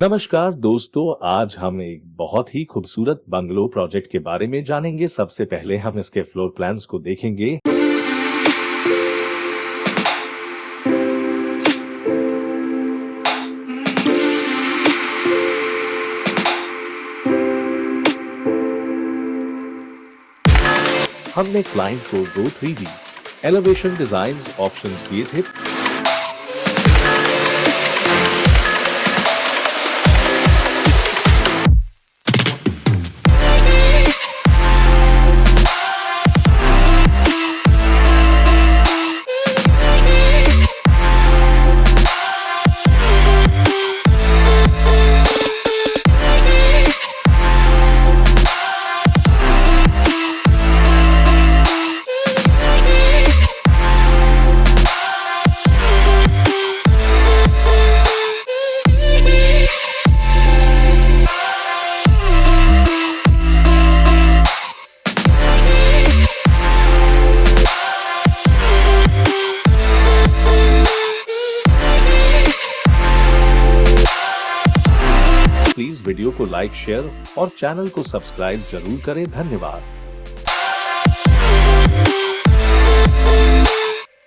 नमस्कार दोस्तों, आज हम एक बहुत ही खूबसूरत बंगलो प्रोजेक्ट के बारे में जानेंगे। सबसे पहले हम इसके फ्लोर प्लान्स को देखेंगे। हमने क्लाइंट को दो 3D एलिवेशन डिजाइन ऑप्शंस दिए थे। प्लीज वीडियो को लाइक, शेयर और चैनल को सब्सक्राइब जरूर करें। धन्यवाद।